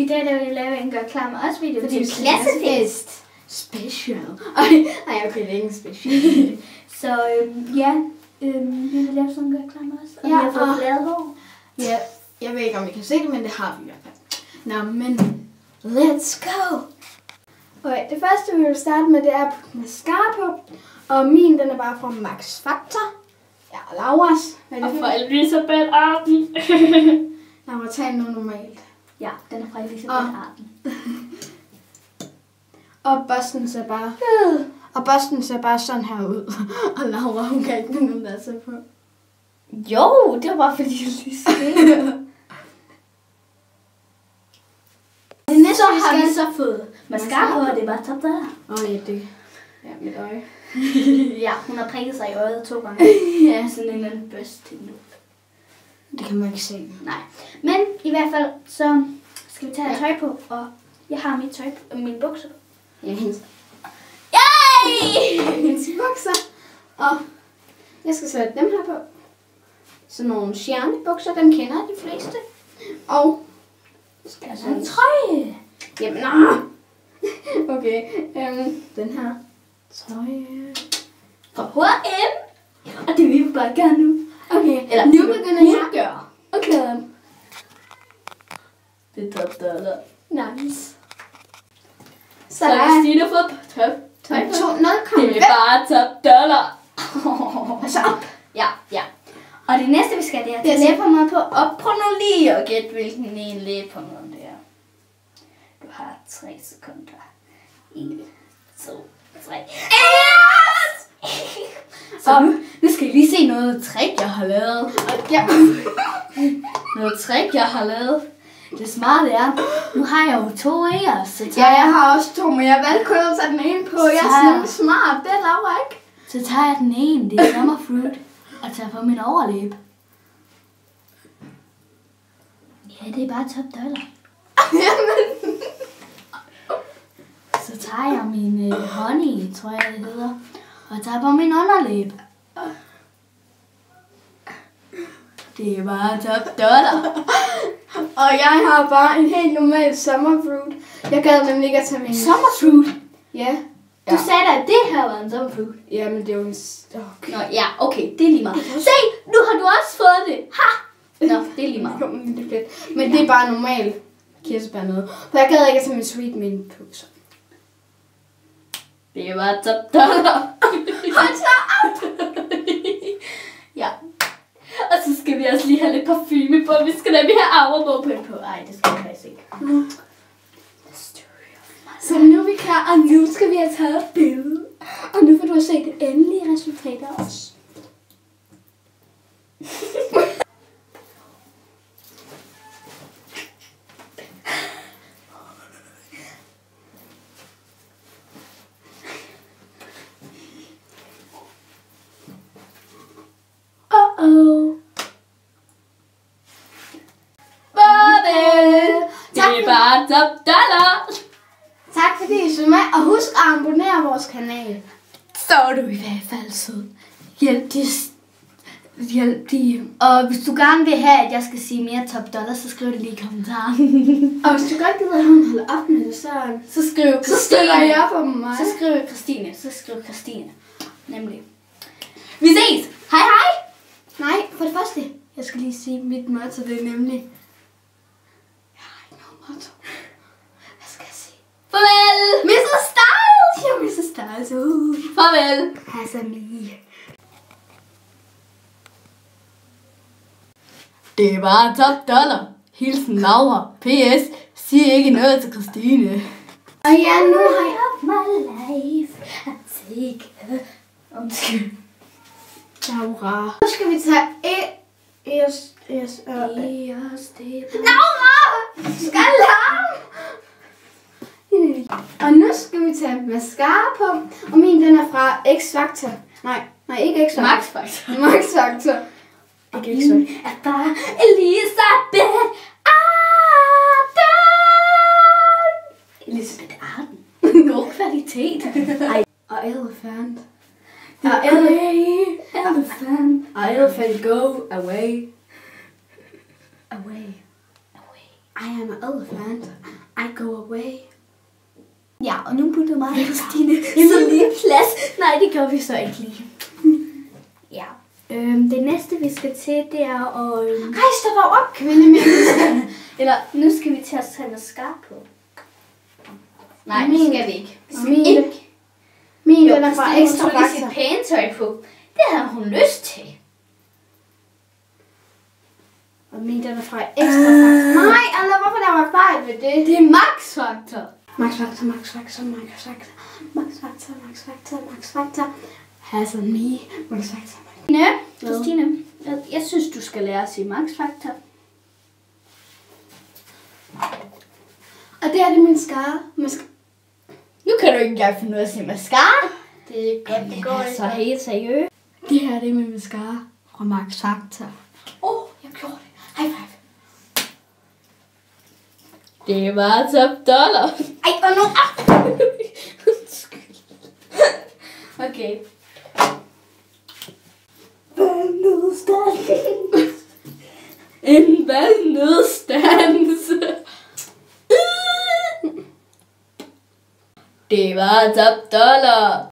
I dag der vil jeg lave en gør klar med os video. Fordi det er klassefest. Special. Ej, okay, det er ikke special. Så ja, vi vil lave sådan en gør klar med os. Og Ja, vi har fået lavet hår. Ja, jeg ved ikke, om I kan se det, men det har vi i hvert fald. Nå, men let's go! Okay, det første, vi vil starte med, det er at putte mascara på. Og min, den er bare fra Max Factor. Ja, og Lauras. Og fra Elisabeth Arden. Laura, tag noget normalt. Ja, den er fra Elisabeth Arden. Og Boston ser bare... Og Boston ser bare sådan her ud. Og Laura, hun kan ikke finde noget der på. Jo, det var bare fordi, jeg lige sagde. Så har vi så fået mascara på, og det er bare top der. Ja, det... Ja, mit øje. Ja, hun har prikket sig i øjet 2 gange. Ja, sådan en anden børste nu. Det kan man ikke se. Nej. Men i hvert fald, så skal vi tage tøj på, og jeg har mit tøj på, mine bukser på. Ja, hendes... Yay! Hendes bukser. Og jeg skal sætte dem her på. Sådan nogle stjernebukser, dem kender de fleste. Og... Der er sådan en trøje. Jamen, okay, den her trøje Fra H&M. Og det vil vi bare gøre nu. Okay, Eller nu begynder jeg at gøre. Okay. Det er top dollar. Nice. Så er Christina fået top tøj på. 0,5. Det er bare top dollar. Altså op. Ja. Og det næste vi skal, det er tage læbepomade på. Og prøv nu lige at gætte, hvilken en læbepomade det er. Du har 3 sekunder. 1, 2, 3. Så nu skal I lige se noget trick, jeg har lavet. Ja. Noget trick, jeg har lavet. Det smarte er, nu har jeg jo 2 ærer, så Ja, jeg har også 2, men jeg valgte kun at tage den ene på. Jeg er sådan smart, det er Laura ikke. Så tager jeg den ene, det er Summerfruit, og tager på min overlæb. Ja, det er bare top dollar. Jamen. Så tager jeg min honey, tror jeg det hedder, og tager på min underlæb. Det er bare top dollar. Og jeg har bare en helt normal summerfruit. Jeg gad nemlig ikke at tage min... Summerfruit? Ja. Du sagde da, at det her var en summerfruit. Ja, men det er jo en... Nå, ja, okay, det er lige meget. Se, nu har du også fået det. Ha! Nå, det er lige meget. Men det er bare normal kirsebær noget. For jeg gad ikke at tage min sweet mint på. Så. Det er bare top dollar. Hold så op! Ja. Og så skal vi også lige have lidt parfume på. Vi skal nemlig have Aurabog på. Ej, det skal vi faktisk ikke. Så nu er vi klar, og nu skal vi have taget et billede. Og nu får du se det endelige resultat af os. Det er bare top dollar. Tak fordi I så med, og husk at abonnere vores kanal. Så er du i hvert fald sød. Hjælp de. Og hvis du gerne vil have, at jeg skal sige mere top dollar, så skriv det lige i kommentaren. Og hvis du godt gider, at hun holder op med det, så skriv Christine. Så stiller jeg på mig. Så skriv Christine. Nemlig. Vi ses. Hej hej. Nej, for det første, jeg skal lige sige mit motto, det er nemlig... Jeg har ikke noget motto. Hvad skal jeg sige? Farvel. Mr. Styles! Jeg er Mr. Styles. Farvel. Hasami. Det er bare top dollar. Hilsen Laura. P.S. Sig ikke noget til Christine. Og ja, nu har jeg... My life. Take undskyld. Laura. Nu skal vi tage Laura! Skal larme! Og nu skal vi tage mascara på. Og min, den er fra X Factor. Nej, ikke X Factor. Max Factor. Max Factor. Ikke X Factor. Er bare Elisabeth Arden. Elisabeth Arden. God kvalitet. Ej. Og Elephant. Og Elephant. Og Elephant go away. Away. I am an elephant. I go away. Ja, og nu putter mig og Stine så lige plads. Nej, det gør vi så ikke lige. Ja. Det næste, vi skal til, det er at... Rejs dig dog op, kvinde. Eller, nu skal vi til at tage mascara på. Nej, det skal vi ikke. Vi skal Min- ikke. Min Jo, den er fra Christine, Ekstra hun tog lige sit Fakta. pæne tøj på. Det havde hun lyst til. Og min den er fra Ekstra Fakta. Nej, Anna, hvorfor der var fejl ved det? Det er Max Factor. Max Factor, Max Factor, Max Factor, Max Factor, Max Factor, Max Factor. Has on me, Max Factor. Christine, jeg synes, du skal lære at sige Max Factor. Og det er det min skare. Nu kan du ikke engang finde ud af at sige mascara. Det er godt, det går Altså, helt seriøst. Det her det er min mascara fra Max Factor. Jeg gjorde det. High five. Det var top dollar. Ej, og nu. Okay. Vandudstans. En vandudstans. Det var top dollar.